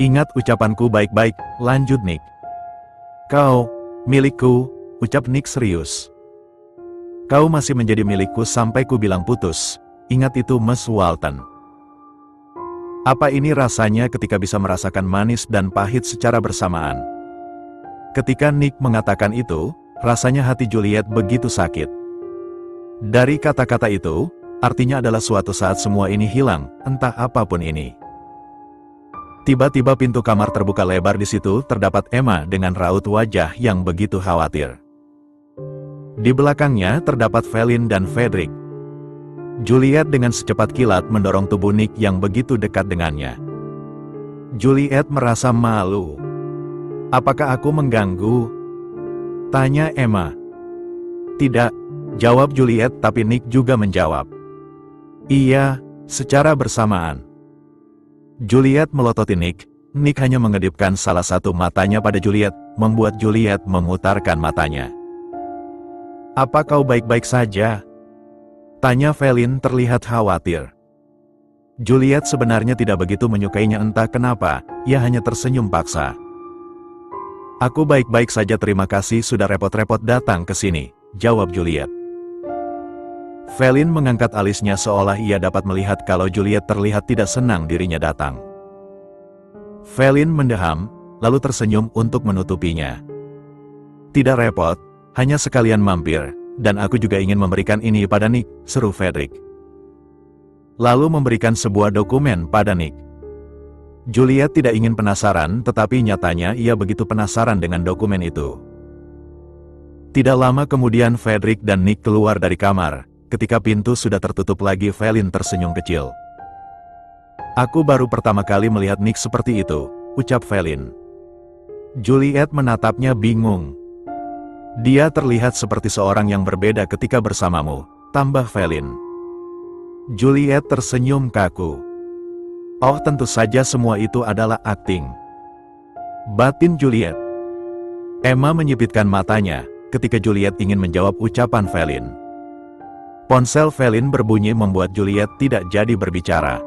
Ingat ucapanku baik-baik, lanjut Nick. Kau, milikku, ucap Nick serius. Kau masih menjadi milikku sampai ku bilang putus. Ingat itu Miss Walton. Apa ini rasanya ketika bisa merasakan manis dan pahit secara bersamaan? Ketika Nick mengatakan itu, rasanya hati Juliet begitu sakit. Dari kata-kata itu, artinya adalah suatu saat semua ini hilang, entah apapun ini. Tiba-tiba pintu kamar terbuka lebar. Di situ terdapat Emma dengan raut wajah yang begitu khawatir. Di belakangnya terdapat Felin dan Frederick. Juliet dengan secepat kilat mendorong tubuh Nick yang begitu dekat dengannya. Juliet merasa malu. Apakah aku mengganggu? Tanya Emma. Tidak, jawab Juliet, tapi Nick juga menjawab. Iya, secara bersamaan. Juliet melototi Nick. Nick hanya mengedipkan salah satu matanya pada Juliet, membuat Juliet memutarkan matanya. Apa kau baik-baik saja? Tanya Felin terlihat khawatir. Juliet sebenarnya tidak begitu menyukainya, entah kenapa, ia hanya tersenyum paksa. Aku baik-baik saja, terima kasih sudah repot-repot datang ke sini, jawab Juliet. Felin mengangkat alisnya seolah ia dapat melihat kalau Juliet terlihat tidak senang dirinya datang. Felin mendeham, lalu tersenyum untuk menutupinya. Tidak repot, hanya sekalian mampir, dan aku juga ingin memberikan ini pada Nick, seru Frederick. Lalu memberikan sebuah dokumen pada Nick. Juliet tidak ingin penasaran, tetapi nyatanya ia begitu penasaran dengan dokumen itu. Tidak lama kemudian Frederick dan Nick keluar dari kamar. Ketika pintu sudah tertutup lagi, Felin tersenyum kecil. Aku baru pertama kali melihat Nick seperti itu, ucap Felin. Juliet menatapnya bingung. Dia terlihat seperti seorang yang berbeda ketika bersamamu, tambah Felin. Juliet tersenyum kaku. Oh, tentu saja semua itu adalah akting, batin Juliet. Emma menyipitkan matanya ketika Juliet ingin menjawab ucapan Felin. Ponsel Felin berbunyi membuat Juliet tidak jadi berbicara.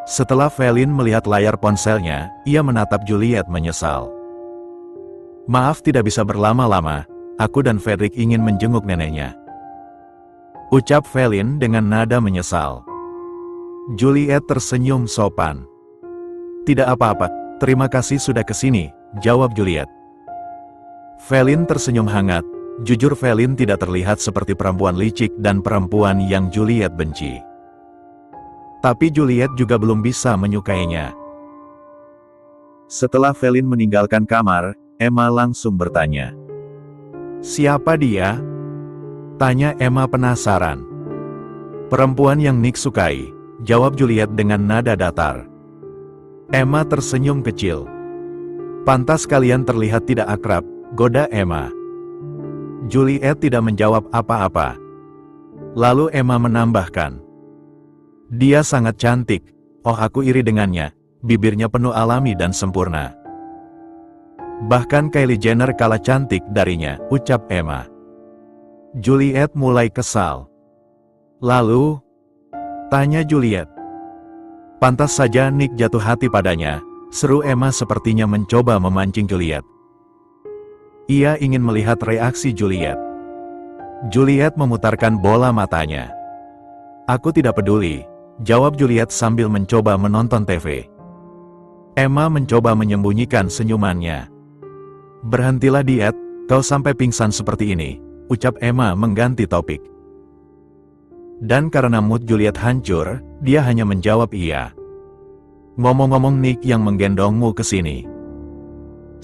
Setelah Felin melihat layar ponselnya, ia menatap Juliet menyesal. Maaf tidak bisa berlama-lama, aku dan Frederick ingin menjenguk neneknya, ucap Felin dengan nada menyesal. Juliet tersenyum sopan. Tidak apa-apa, terima kasih sudah kesini, jawab Juliet. Felin tersenyum hangat. Jujur Felin tidak terlihat seperti perempuan licik dan perempuan yang Juliet benci. Tapi Juliet juga belum bisa menyukainya. Setelah Felin meninggalkan kamar, Emma langsung bertanya. Siapa dia? Tanya Emma penasaran. Perempuan yang Nick sukai, jawab Juliet dengan nada datar. Emma tersenyum kecil. Pantas kalian terlihat tidak akrab, goda Emma. Juliet tidak menjawab apa-apa. Lalu Emma menambahkan. Dia sangat cantik, oh aku iri dengannya, bibirnya penuh alami dan sempurna. Bahkan Kylie Jenner kalah cantik darinya, ucap Emma. Juliet mulai kesal. Lalu? Tanya Juliet. Pantas saja Nick jatuh hati padanya, seru Emma sepertinya mencoba memancing Juliet. Ia ingin melihat reaksi Juliet. Juliet memutarkan bola matanya. Aku tidak peduli, jawab Juliet sambil mencoba menonton TV. Emma mencoba menyembunyikan senyumannya. Berhentilah diet, kau sampai pingsan seperti ini, ucap Emma mengganti topik. Dan karena mood Juliet hancur, dia hanya menjawab iya. Ngomong-ngomong Nick yang menggendongmu ke sini.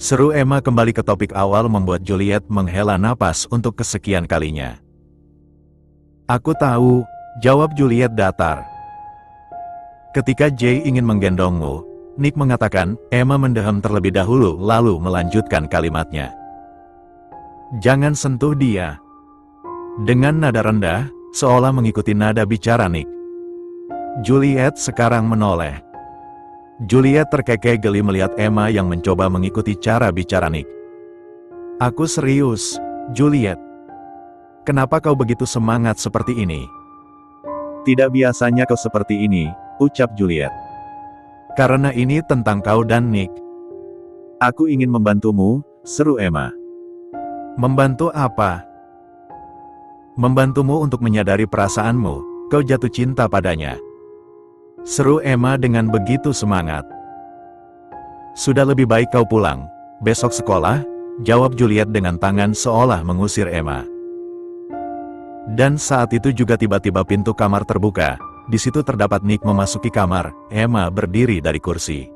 Seru Emma kembali ke topik awal membuat Juliet menghela napas untuk kesekian kalinya. Aku tahu, jawab Juliet datar. Ketika Jay ingin menggendongmu, Nick mengatakan, Emma mendeham terlebih dahulu lalu melanjutkan kalimatnya. Jangan sentuh dia. Dengan nada rendah, seolah mengikuti nada bicara Nick. Juliet sekarang menoleh. Juliet terkekeh geli melihat Emma yang mencoba mengikuti cara bicara Nick. Aku serius, Juliet. Kenapa kau begitu semangat seperti ini? Tidak biasanya kau seperti ini, ucap Juliet. Karena ini tentang kau dan Nick. Aku ingin membantumu, seru Emma. Membantu apa? Membantumu untuk menyadari perasaanmu, kau jatuh cinta padanya. Seru Emma dengan begitu semangat. Sudah lebih baik kau pulang, besok sekolah, jawab Juliet dengan tangan seolah mengusir Emma. Dan saat itu juga tiba-tiba pintu kamar terbuka, di situ terdapat Nick memasuki kamar, Emma berdiri dari kursi.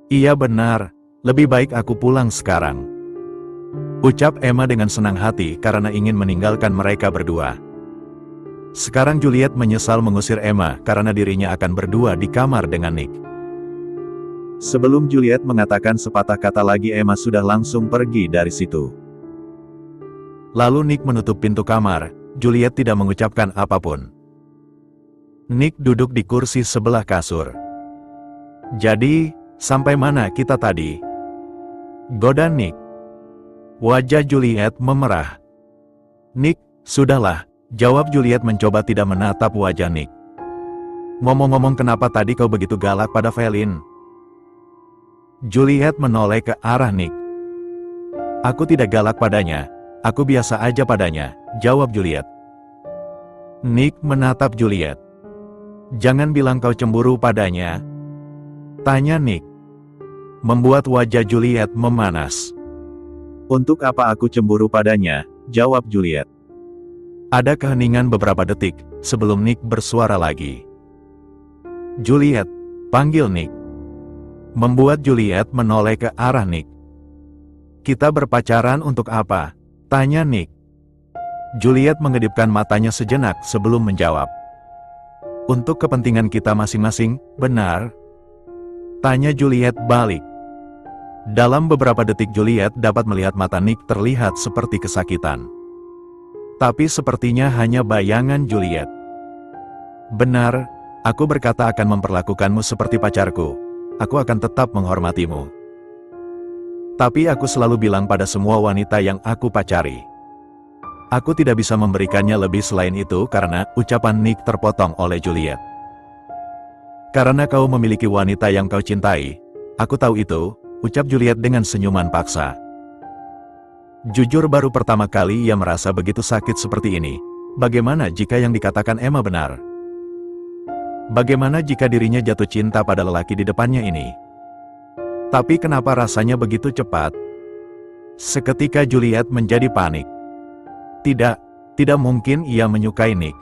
Iya benar, lebih baik aku pulang sekarang. Ucap Emma dengan senang hati karena ingin meninggalkan mereka berdua. Sekarang Juliet menyesal mengusir Emma karena dirinya akan berdua di kamar dengan Nick. Sebelum Juliet mengatakan sepatah kata lagi Emma sudah langsung pergi dari situ. Lalu Nick menutup pintu kamar, Juliet tidak mengucapkan apapun. Nick duduk di kursi sebelah kasur. Jadi, sampai mana kita tadi? Goda Nick. Wajah Juliet memerah. Nick, sudahlah, jawab Juliet mencoba tidak menatap wajah Nick. Ngomong-ngomong kenapa tadi kau begitu galak pada Velin? Juliet menoleh ke arah Nick. Aku tidak galak padanya, aku biasa aja padanya, jawab Juliet. Nick menatap Juliet. Jangan bilang kau cemburu padanya, tanya Nick. Membuat wajah Juliet memanas. Untuk apa aku cemburu padanya, jawab Juliet. Ada keheningan beberapa detik, sebelum Nick bersuara lagi. Juliet, panggil Nick. Membuat Juliet menoleh ke arah Nick. Kita berpacaran untuk apa? Tanya Nick. Juliet mengedipkan matanya sejenak sebelum menjawab. Untuk kepentingan kita masing-masing, benar? Tanya Juliet balik. Dalam beberapa detik Juliet dapat melihat mata Nick terlihat seperti kesakitan. Tapi sepertinya hanya bayangan Juliet. Benar, aku berkata akan memperlakukanmu seperti pacarku. Aku akan tetap menghormatimu. Tapi aku selalu bilang pada semua wanita yang aku pacari. Aku tidak bisa memberikannya lebih selain itu karena ucapan Nick terpotong oleh Juliet. Karena kau memiliki wanita yang kau cintai, aku tahu itu, ucap Juliet dengan senyuman paksa. Jujur baru pertama kali ia merasa begitu sakit seperti ini. Bagaimana jika yang dikatakan Emma benar? Bagaimana jika dirinya jatuh cinta pada lelaki di depannya ini? Tapi kenapa rasanya begitu cepat? Seketika Juliet menjadi panik. Tidak mungkin ia menyukai Nick.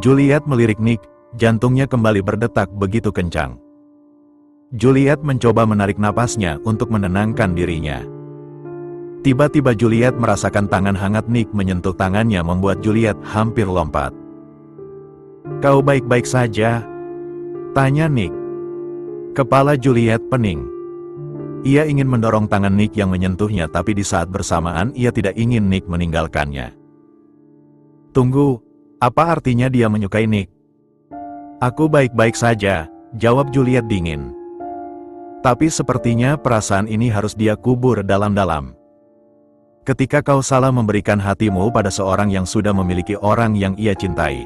Juliet melirik Nick, jantungnya kembali berdetak begitu kencang. Juliet mencoba menarik napasnya untuk menenangkan dirinya. Tiba-tiba Juliet merasakan tangan hangat Nick menyentuh tangannya membuat Juliet hampir lompat. Kau baik-baik saja? Tanya Nick. Kepala Juliet pening. Ia ingin mendorong tangan Nick yang menyentuhnya tapi di saat bersamaan ia tidak ingin Nick meninggalkannya. Tunggu, apa artinya dia menyukai Nick? Aku baik-baik saja, jawab Juliet dingin. Tapi sepertinya perasaan ini harus dia kubur dalam-dalam. Ketika kau salah memberikan hatimu pada seorang yang sudah memiliki orang yang ia cintai.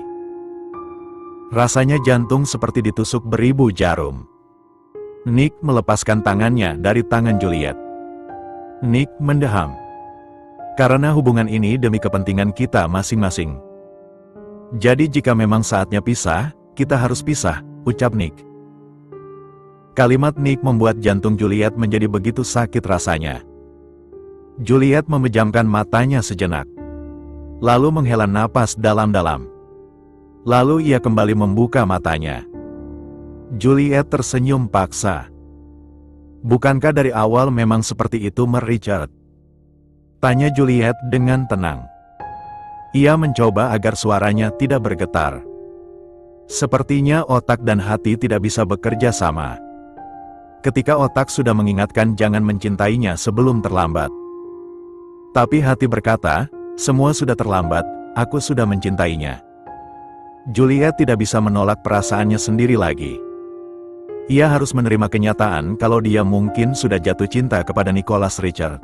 Rasanya jantung seperti ditusuk beribu jarum. Nick melepaskan tangannya dari tangan Juliet. Nick mendeham. Karena hubungan ini demi kepentingan kita masing-masing. Jadi jika memang saatnya pisah, kita harus pisah, ucap Nick. Kalimat Nick membuat jantung Juliet menjadi begitu sakit rasanya. Juliet memejamkan matanya sejenak. Lalu menghela napas dalam-dalam. Lalu ia kembali membuka matanya. Juliet tersenyum paksa. Bukankah dari awal memang seperti itu, Richard? Tanya Juliet dengan tenang. Ia mencoba agar suaranya tidak bergetar. Sepertinya otak dan hati tidak bisa bekerja sama. Ketika otak sudah mengingatkan jangan mencintainya sebelum terlambat. Tapi hati berkata, semua sudah terlambat, aku sudah mencintainya. Juliet tidak bisa menolak perasaannya sendiri lagi. Ia harus menerima kenyataan kalau dia mungkin sudah jatuh cinta kepada Nicholas Richard.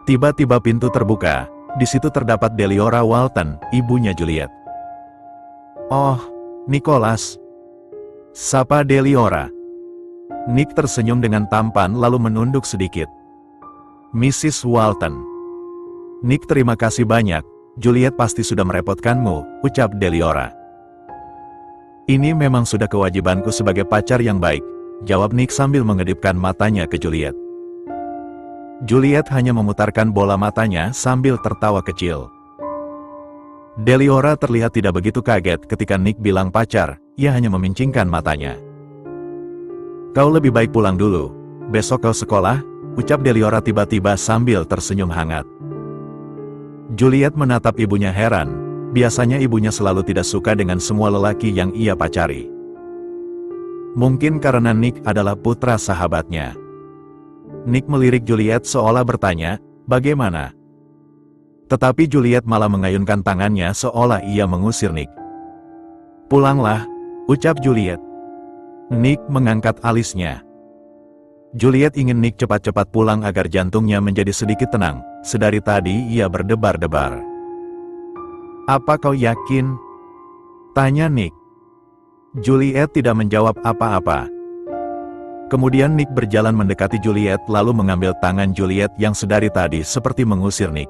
Tiba-tiba pintu terbuka, di situ terdapat Deliora Walton, ibunya Juliet. Oh, Nicholas. Sapa Deliora. Nick tersenyum dengan tampan lalu menunduk sedikit. Mrs. Walton. Nick, terima kasih banyak, Juliet pasti sudah merepotkanmu, ucap Deliora. Ini memang sudah kewajibanku sebagai pacar yang baik, jawab Nick sambil mengedipkan matanya ke Juliet. Juliet hanya memutarkan bola matanya sambil tertawa kecil. Deliora terlihat tidak begitu kaget ketika Nick bilang pacar, ia hanya memincingkan matanya. Kau lebih baik pulang dulu, besok kau sekolah, ucap Deliora tiba-tiba sambil tersenyum hangat. Juliet menatap ibunya heran, biasanya ibunya selalu tidak suka dengan semua lelaki yang ia pacari. Mungkin karena Nick adalah putra sahabatnya. Nick melirik Juliet seolah bertanya, bagaimana? Tetapi Juliet malah mengayunkan tangannya seolah ia mengusir Nick. Pulanglah, ucap Juliet. Nick mengangkat alisnya. Juliet ingin Nick cepat-cepat pulang agar jantungnya menjadi sedikit tenang, sedari tadi ia berdebar-debar. Apa kau yakin? Tanya Nick. Juliet tidak menjawab apa-apa. Kemudian Nick berjalan mendekati Juliet lalu mengambil tangan Juliet yang sedari tadi seperti mengusir Nick.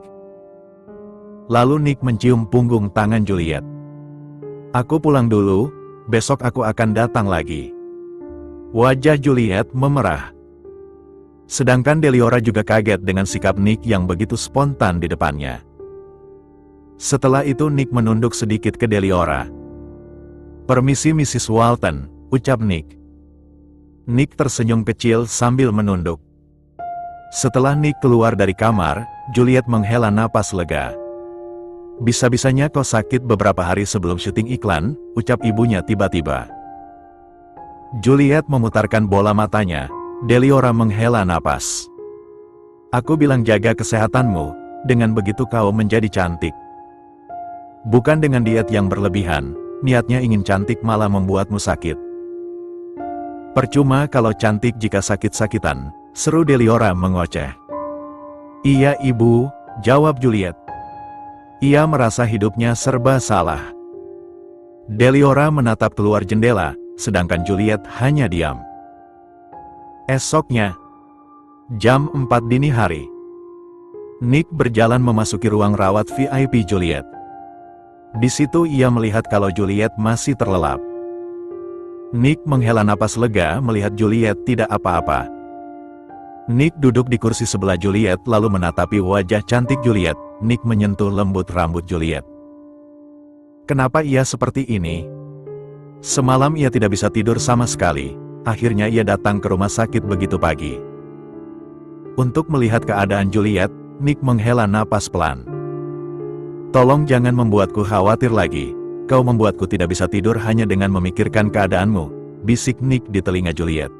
Lalu Nick mencium punggung tangan Juliet. Aku pulang dulu, besok aku akan datang lagi. Wajah Juliet memerah. Sedangkan Deliora juga kaget dengan sikap Nick yang begitu spontan di depannya. Setelah itu Nick menunduk sedikit ke Deliora. Permisi Mrs. Walton, ucap Nick. Nick tersenyum kecil sambil menunduk. Setelah Nick keluar dari kamar, Juliet menghela napas lega. Bisa-bisanya kau sakit beberapa hari sebelum syuting iklan, ucap ibunya tiba-tiba. Juliet memutarkan bola matanya, Deliora menghela napas. Aku bilang jaga kesehatanmu, dengan begitu kau menjadi cantik. Bukan dengan diet yang berlebihan, niatnya ingin cantik malah membuatmu sakit. Percuma kalau cantik jika sakit-sakitan, seru Deliora mengoceh. Iya ibu, jawab Juliet. Ia merasa hidupnya serba salah. Deliora menatap keluar jendela, sedangkan Juliet hanya diam. Esoknya, jam 4 dini hari. Nick berjalan memasuki ruang rawat VIP Juliet. Di situ ia melihat kalau Juliet masih terlelap. Nick menghela napas lega melihat Juliet tidak apa-apa. Nick duduk di kursi sebelah Juliet lalu menatapi wajah cantik Juliet. Nick menyentuh lembut rambut Juliet. Kenapa ia seperti ini? Semalam ia tidak bisa tidur sama sekali. Akhirnya ia datang ke rumah sakit begitu pagi. Untuk melihat keadaan Juliet, Nick menghela napas pelan. Tolong jangan membuatku khawatir lagi. Kau membuatku tidak bisa tidur hanya dengan memikirkan keadaanmu, bisik Nick di telinga Juliet.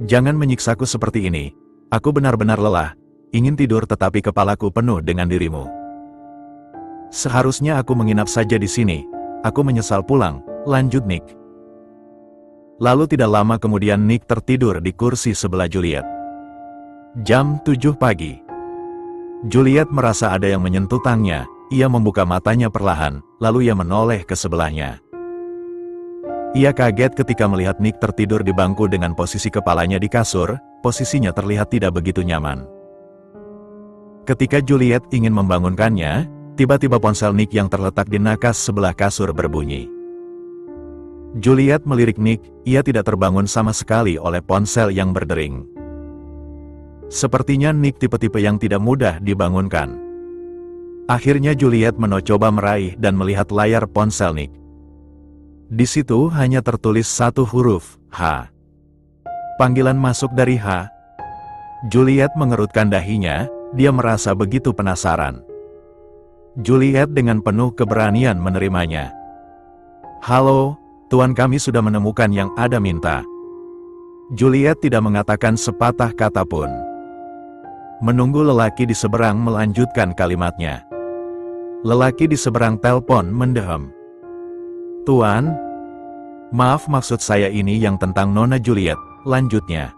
Jangan menyiksaku seperti ini. Aku benar-benar lelah, ingin tidur tetapi kepalaku penuh dengan dirimu. Seharusnya aku menginap saja di sini. Aku menyesal pulang, lanjut Nick. Lalu tidak lama kemudian Nick tertidur di kursi sebelah Juliet. Jam 7 pagi. Juliet merasa ada yang menyentuh tangnya. Ia membuka matanya perlahan, lalu ia menoleh ke sebelahnya. Ia kaget ketika melihat Nick tertidur di bangku dengan posisi kepalanya di kasur, posisinya terlihat tidak begitu nyaman. Ketika Juliet ingin membangunkannya, tiba-tiba ponsel Nick yang terletak di nakas sebelah kasur berbunyi. Juliet melirik Nick, ia tidak terbangun sama sekali oleh ponsel yang berdering. Sepertinya Nick tipe-tipe yang tidak mudah dibangunkan. Akhirnya Juliet mencoba meraih dan melihat layar ponsel Nick. Di situ hanya tertulis satu huruf, H. Panggilan masuk dari H. Juliet mengerutkan dahinya, dia merasa begitu penasaran. Juliet dengan penuh keberanian menerimanya. Halo, tuan kami sudah menemukan yang Anda minta. Juliet tidak mengatakan sepatah kata pun. Menunggu lelaki di seberang melanjutkan kalimatnya. Lelaki di seberang telepon mendehem. Tuan, maaf maksud saya ini yang tentang Nona Juliet, lanjutnya.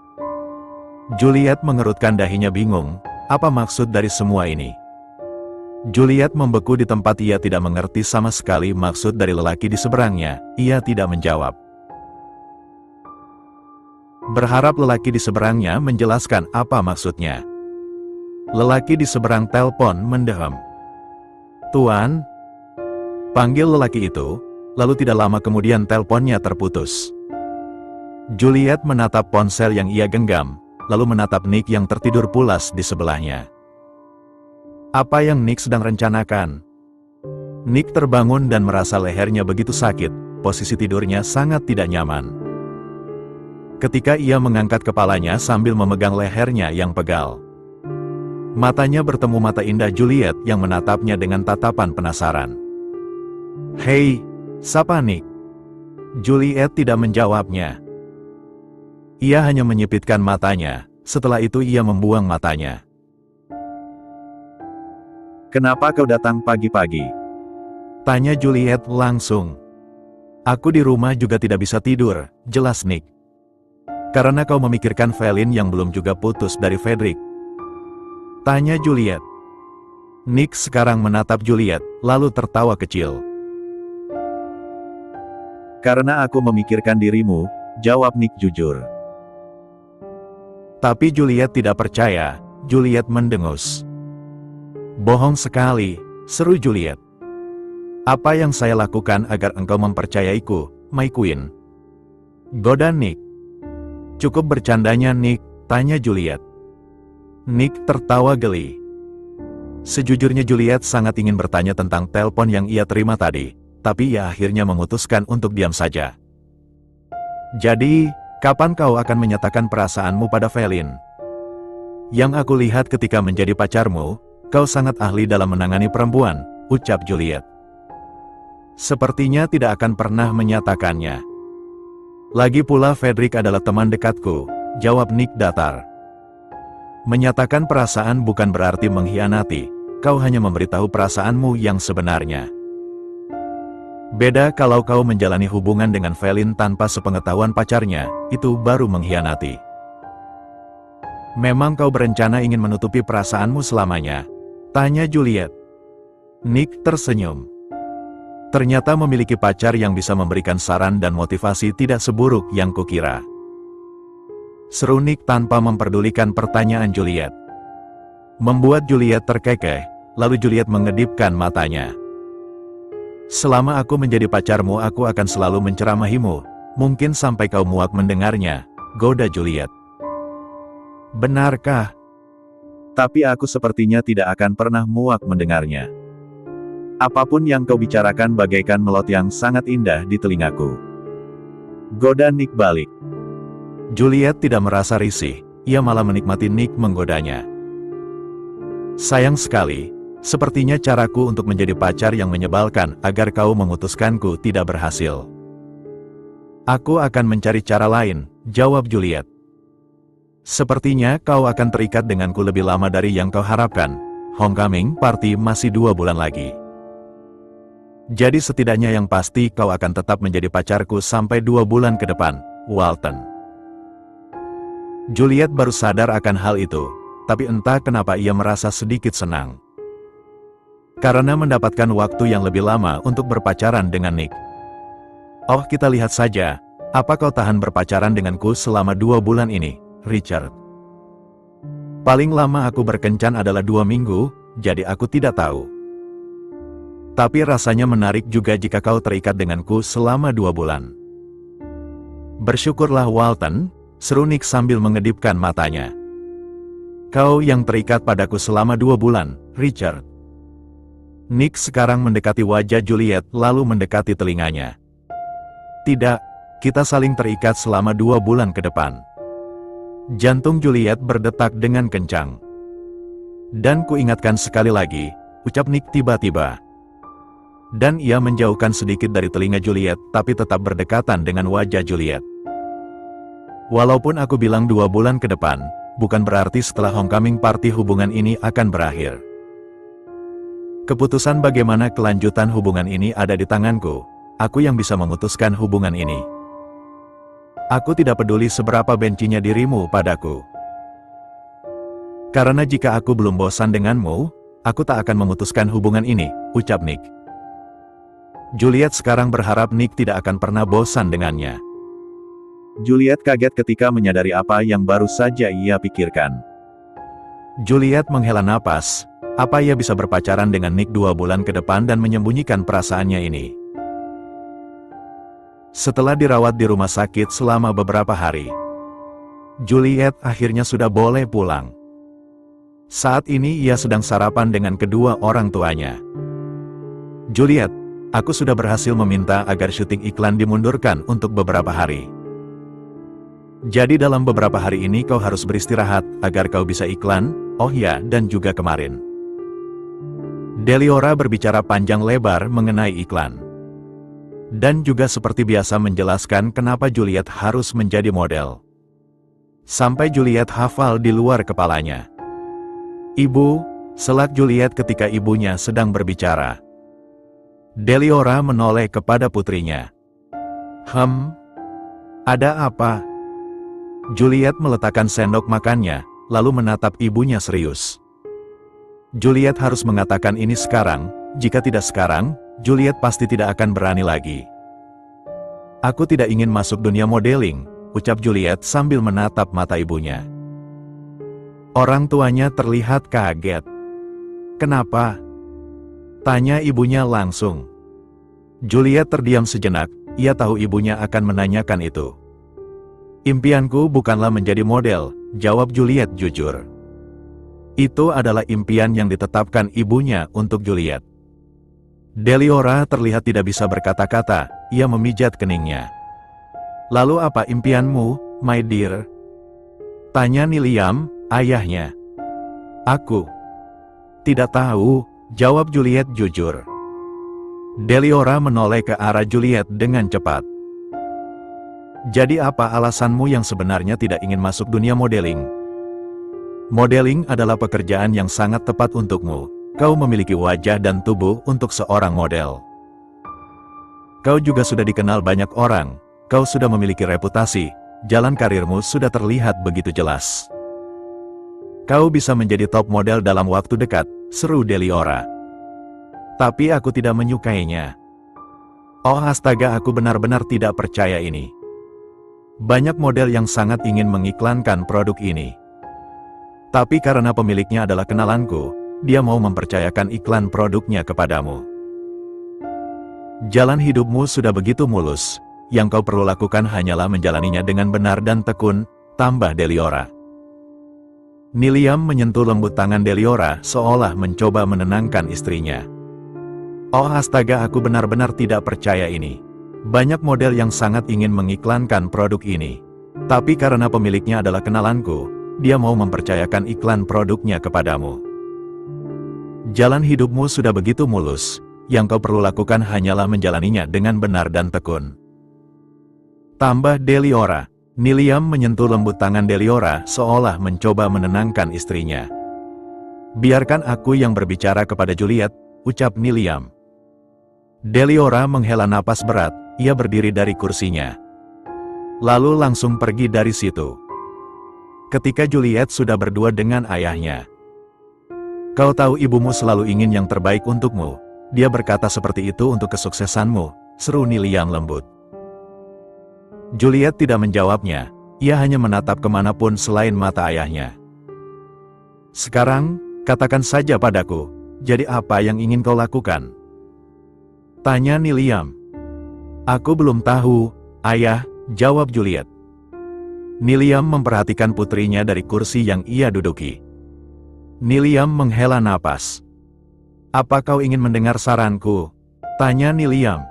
Juliet mengerutkan dahinya bingung, apa maksud dari semua ini? Juliet membeku di tempat ia tidak mengerti sama sekali maksud dari lelaki di seberangnya, ia tidak menjawab. Berharap lelaki di seberangnya menjelaskan apa maksudnya. Lelaki di seberang telepon mendehem. "Tuan?" Panggil lelaki itu, lalu tidak lama kemudian teleponnya terputus. Juliet menatap ponsel yang ia genggam, lalu menatap Nick yang tertidur pulas di sebelahnya. Apa yang Nick sedang rencanakan? Nick terbangun dan merasa lehernya begitu sakit, posisi tidurnya sangat tidak nyaman. Ketika ia mengangkat kepalanya sambil memegang lehernya yang pegal. Matanya bertemu mata indah Juliet yang menatapnya dengan tatapan penasaran. "Hei, sapa Nick?" Juliet tidak menjawabnya. Ia hanya menyipitkan matanya, setelah itu ia membuang matanya. "Kenapa kau datang pagi-pagi?" tanya Juliet langsung. "Aku di rumah juga tidak bisa tidur," jelas Nick. "Karena kau memikirkan Velin yang belum juga putus dari Fredrik?" tanya Juliet. Nick sekarang menatap Juliet, lalu tertawa kecil. "Karena aku memikirkan dirimu," jawab Nick jujur. Tapi Juliet tidak percaya. Juliet mendengus. "Bohong sekali," seru Juliet. "Apa yang saya lakukan agar engkau mempercayaiku, My Queen?" goda Nick. "Cukup bercandanya Nick?" tanya Juliet. Nick tertawa geli. Sejujurnya Juliet sangat ingin bertanya tentang telepon yang ia terima tadi, tapi ia akhirnya memutuskan untuk diam saja. "Jadi, kapan kau akan menyatakan perasaanmu pada Velin? Yang aku lihat ketika menjadi pacarmu, kau sangat ahli dalam menangani perempuan," ucap Juliet. "Sepertinya tidak akan pernah menyatakannya. Lagi pula Fredrik adalah teman dekatku," jawab Nick datar. "Menyatakan perasaan bukan berarti mengkhianati, kau hanya memberitahu perasaanmu yang sebenarnya. Beda kalau kau menjalani hubungan dengan Velin tanpa sepengetahuan pacarnya, itu baru mengkhianati." "Memang kau berencana ingin menutupi perasaanmu selamanya?" tanya Juliet. Nick tersenyum. Ternyata memiliki pacar yang bisa memberikan saran dan motivasi tidak seburuk yang kukira. Seru Nick tanpa memperdulikan pertanyaan Juliet. Membuat Juliet terkekeh, lalu Juliet mengedipkan matanya. "Selama aku menjadi pacarmu aku akan selalu menceramahimu, mungkin sampai kau muak mendengarnya," goda Juliet. "Benarkah? Tapi aku sepertinya tidak akan pernah muak mendengarnya. Apapun yang kau bicarakan bagaikan melot yang sangat indah di telingaku," goda Nick balik. Juliet tidak merasa risih, ia malah menikmati Nick menggodanya. "Sayang sekali, sepertinya caraku untuk menjadi pacar yang menyebalkan agar kau memutuskanku tidak berhasil." "Aku akan mencari cara lain," jawab Juliet. "Sepertinya kau akan terikat denganku lebih lama dari yang kau harapkan. Homecoming party masih 2 bulan lagi. Jadi setidaknya yang pasti kau akan tetap menjadi pacarku sampai 2 bulan ke depan, Walton." Juliet baru sadar akan hal itu, tapi entah kenapa ia merasa sedikit senang. Karena mendapatkan waktu yang lebih lama untuk berpacaran dengan Nick. "Oh, kita lihat saja, apa kau tahan berpacaran denganku selama 2 bulan ini, Richard?" "Paling lama aku berkencan adalah 2 minggu, jadi aku tidak tahu. Tapi rasanya menarik juga jika kau terikat denganku selama 2 bulan. "Bersyukurlah Walton," seru Nick sambil mengedipkan matanya. "Kau yang terikat padaku selama 2 bulan, Richard." Nick sekarang mendekati wajah Juliet lalu mendekati telinganya. "Tidak, kita saling terikat selama 2 bulan ke depan." Jantung Juliet berdetak dengan kencang. "Dan kuingatkan sekali lagi," ucap Nick tiba-tiba. Dan ia menjauhkan sedikit dari telinga Juliet tapi tetap berdekatan dengan wajah Juliet. "Walaupun aku bilang 2 bulan ke depan, bukan berarti setelah homecoming party hubungan ini akan berakhir. Keputusan bagaimana kelanjutan hubungan ini ada di tanganku, aku yang bisa memutuskan hubungan ini. Aku tidak peduli seberapa bencinya dirimu padaku. Karena jika aku belum bosan denganmu, aku tak akan memutuskan hubungan ini," ucap Nick. Juliet sekarang berharap Nick tidak akan pernah bosan dengannya. Juliet kaget ketika menyadari apa yang baru saja ia pikirkan. Juliet menghela napas. Apa ia bisa berpacaran dengan Nick 2 bulan ke depan dan menyembunyikan perasaannya ini? Setelah dirawat di rumah sakit selama beberapa hari, Juliet akhirnya sudah boleh pulang. Saat ini ia sedang sarapan dengan kedua orang tuanya. Juliet, aku sudah berhasil meminta agar syuting iklan dimundurkan untuk beberapa hari. Jadi dalam beberapa hari ini kau harus beristirahat agar kau bisa iklan. Oh ya, dan juga kemarin. Deliora berbicara panjang lebar mengenai iklan. Dan juga seperti biasa menjelaskan kenapa Juliet harus menjadi model. Sampai Juliet hafal di luar kepalanya. Ibu, selak Juliet ketika ibunya sedang berbicara. Deliora menoleh kepada putrinya. Ada apa? Juliet meletakkan sendok makannya, lalu menatap ibunya serius. Juliet harus mengatakan ini sekarang, jika tidak sekarang, Juliet pasti tidak akan berani lagi. Aku tidak ingin masuk dunia modeling, ucap Juliet sambil menatap mata ibunya. Orang tuanya terlihat kaget. Kenapa? Tanya ibunya langsung. Juliet terdiam sejenak, ia tahu ibunya akan menanyakan itu. Impianku bukanlah menjadi model, jawab Juliet jujur. Itu adalah impian yang ditetapkan ibunya untuk Juliet. Deliora terlihat tidak bisa berkata-kata, ia memijat keningnya. Lalu apa impianmu, my dear? Tanya Niliam, ayahnya. Aku tidak tahu, jawab Juliet jujur. Deliora menoleh ke arah Juliet dengan cepat. Jadi apa alasanmu yang sebenarnya tidak ingin masuk dunia modeling? Modeling adalah pekerjaan yang sangat tepat untukmu. Kau memiliki wajah dan tubuh untuk seorang model. Kau juga sudah dikenal banyak orang. Kau sudah memiliki reputasi. Jalan karirmu sudah terlihat begitu jelas. Kau bisa menjadi top model dalam waktu dekat, seru Deliora. Tapi aku tidak menyukainya. Oh astaga, aku benar-benar tidak percaya ini. Banyak model yang sangat ingin mengiklankan produk ini. Tapi karena pemiliknya adalah kenalanku, dia mau mempercayakan iklan produknya kepadamu. Jalan hidupmu sudah begitu mulus, yang kau perlu lakukan hanyalah menjalaninya dengan benar dan tekun, tambah Deliora. Niliam menyentuh lembut tangan Deliora seolah mencoba menenangkan istrinya. Oh astaga, aku benar-benar tidak percaya ini. Banyak model yang sangat ingin mengiklankan produk ini. Tapi karena pemiliknya adalah kenalanku, dia mau mempercayakan iklan produknya kepadamu. Jalan hidupmu sudah begitu mulus, yang kau perlu lakukan hanyalah menjalaninya dengan benar dan tekun. Tambah Deliora. Niliam menyentuh lembut tangan Deliora seolah mencoba menenangkan istrinya. Biarkan aku yang berbicara kepada Juliet, ucap Niliam. Deliora menghela napas berat. Ia berdiri dari kursinya. Lalu langsung pergi dari situ. Ketika Juliet sudah berdua dengan ayahnya. Kau tahu ibumu selalu ingin yang terbaik untukmu. Dia berkata seperti itu untuk kesuksesanmu, seru Niliam lembut. Juliet tidak menjawabnya. Ia hanya menatap kemanapun selain mata ayahnya. Sekarang, katakan saja padaku, jadi apa yang ingin kau lakukan? Tanya Niliam. Aku belum tahu, ayah, jawab Juliet. Niliam memperhatikan putrinya dari kursi yang ia duduki. Niliam menghela napas. Apa kau ingin mendengar saranku? Tanya Niliam.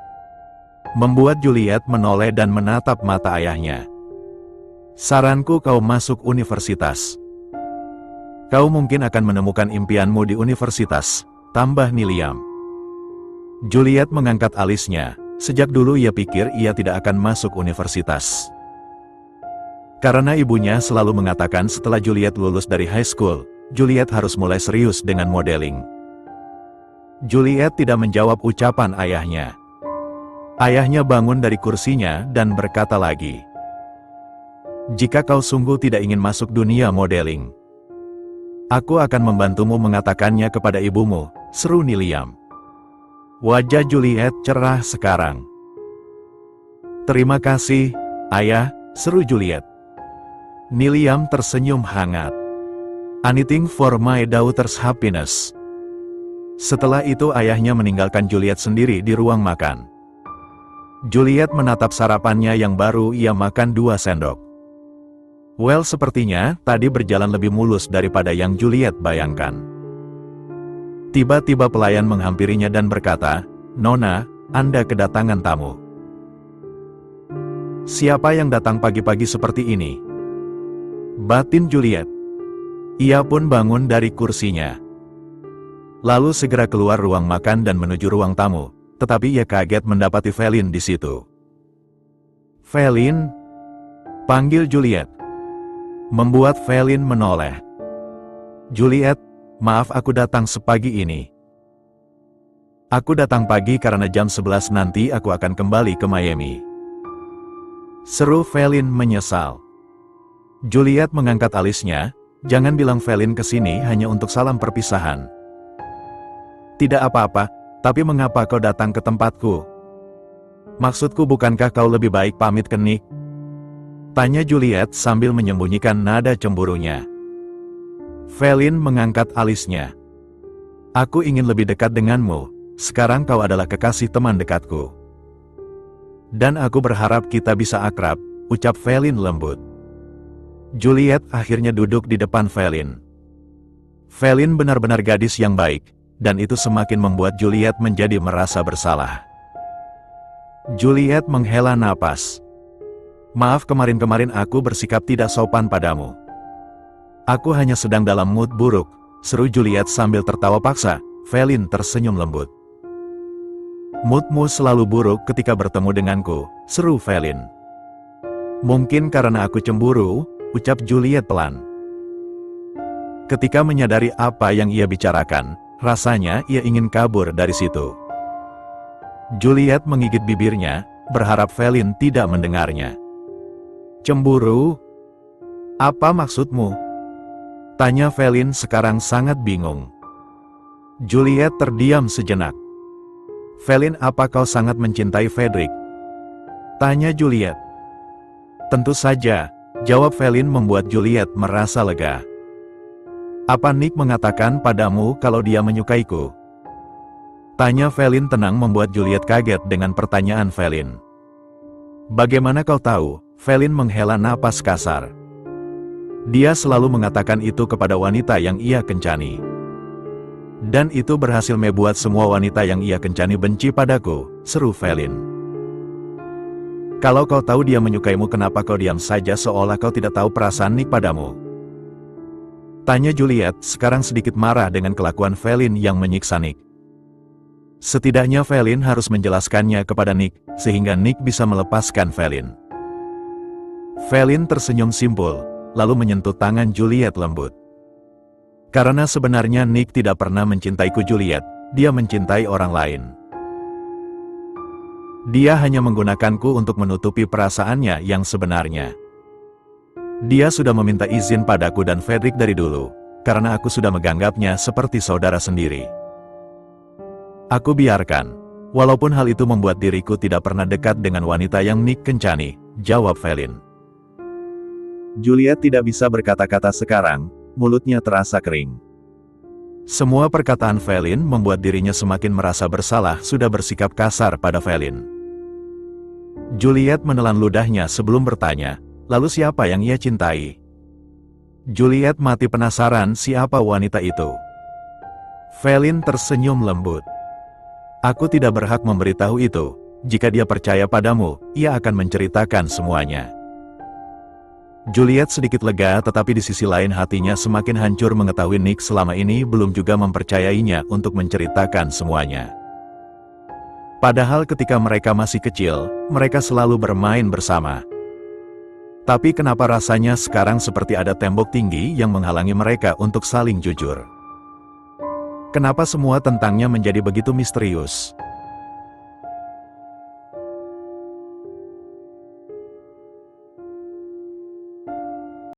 Membuat Juliet menoleh dan menatap mata ayahnya. Saranku kau masuk universitas. Kau mungkin akan menemukan impianmu di universitas, tambah Niliam. Juliet mengangkat alisnya. Sejak dulu ia pikir ia tidak akan masuk universitas. Karena ibunya selalu mengatakan setelah Juliet lulus dari high school, Juliet harus mulai serius dengan modeling. Juliet tidak menjawab ucapan ayahnya. Ayahnya bangun dari kursinya dan berkata lagi. Jika kau sungguh tidak ingin masuk dunia modeling, aku akan membantumu mengatakannya kepada ibumu, seru Niliam. Wajah Juliet cerah sekarang. Terima kasih, ayah, seru Juliet. Niliam tersenyum hangat. "Anything for my daughter's happiness." Setelah itu ayahnya meninggalkan Juliet sendiri di ruang makan. Juliet menatap sarapannya yang baru ia makan 2 sendok. Well, sepertinya tadi berjalan lebih mulus daripada yang Juliet bayangkan. Tiba-tiba pelayan menghampirinya dan berkata, "Nona, Anda kedatangan tamu." "Siapa yang datang pagi-pagi seperti ini?" batin Juliet. Ia pun bangun dari kursinya. Lalu segera keluar ruang makan dan menuju ruang tamu. Tetapi ia kaget mendapati Felin di situ. "Felin?" panggil Juliet. Membuat Felin menoleh. "Juliet, maaf aku datang sepagi ini. Aku datang pagi karena jam 11 nanti aku akan kembali ke Miami." Seru Felin menyesal. Juliet mengangkat alisnya, "Jangan bilang Felin kesini hanya untuk salam perpisahan." "Tidak apa-apa. Tapi mengapa kau datang ke tempatku? Maksudku bukankah kau lebih baik pamit ke Nick?" tanya Juliet sambil menyembunyikan nada cemburunya. Felin mengangkat alisnya. "Aku ingin lebih dekat denganmu, sekarang kau adalah kekasih teman dekatku. Dan aku berharap kita bisa akrab," ucap Felin lembut. Juliet akhirnya duduk di depan Felin. Felin benar-benar gadis yang baik. Dan itu semakin membuat Juliet menjadi merasa bersalah. Juliet menghela napas. "Maaf kemarin-kemarin aku bersikap tidak sopan padamu. Aku hanya sedang dalam mood buruk," seru Juliet sambil tertawa paksa. Felin tersenyum lembut. "Moodmu selalu buruk ketika bertemu denganku," seru Felin. "Mungkin karena aku cemburu," ucap Juliet pelan. Ketika menyadari apa yang ia bicarakan, rasanya ia ingin kabur dari situ. Juliet menggigit bibirnya, berharap Felin tidak mendengarnya. "Cemburu? Apa maksudmu?" tanya Felin sekarang sangat bingung. Juliet terdiam sejenak. "Felin, apa kau sangat mencintai Frederick?" tanya Juliet. "Tentu saja," jawab Felin membuat Juliet merasa lega. "Apa Nick mengatakan padamu kalau dia menyukaiku?" tanya Felin tenang membuat Juliet kaget dengan pertanyaan Felin. "Bagaimana kau tahu?" Felin menghela napas kasar. "Dia selalu mengatakan itu kepada wanita yang ia kencani. Dan itu berhasil membuat semua wanita yang ia kencani benci padaku," seru Felin. "Kalau kau tahu dia menyukaimu, kenapa kau diam saja seolah kau tidak tahu perasaan Nick padamu?" tanya Juliet, sekarang sedikit marah dengan kelakuan Felin yang menyiksa Nick. Setidaknya Felin harus menjelaskannya kepada Nick, sehingga Nick bisa melepaskan Felin. Felin tersenyum simpul, lalu menyentuh tangan Juliet lembut. "Karena sebenarnya Nick tidak pernah mencintaiku Juliet, dia mencintai orang lain. Dia hanya menggunakanku untuk menutupi perasaannya yang sebenarnya. Dia sudah meminta izin padaku dan Frederick dari dulu, karena aku sudah menganggapnya seperti saudara sendiri. Aku biarkan, walaupun hal itu membuat diriku tidak pernah dekat dengan wanita yang Nick kencani," jawab Felin. Juliet tidak bisa berkata-kata sekarang, mulutnya terasa kering. Semua perkataan Felin membuat dirinya semakin merasa bersalah sudah bersikap kasar pada Felin. Juliet menelan ludahnya sebelum bertanya, "Lalu siapa yang ia cintai?" Juliet mati penasaran siapa wanita itu. Felin tersenyum lembut. "Aku tidak berhak memberitahu itu. Jika dia percaya padamu, ia akan menceritakan semuanya." Juliet sedikit lega, tetapi di sisi lain hatinya semakin hancur mengetahui Nick selama ini belum juga mempercayainya untuk menceritakan semuanya. Padahal ketika mereka masih kecil, mereka selalu bermain bersama. Tapi kenapa rasanya sekarang seperti ada tembok tinggi yang menghalangi mereka untuk saling jujur? Kenapa semua tentangnya menjadi begitu misterius?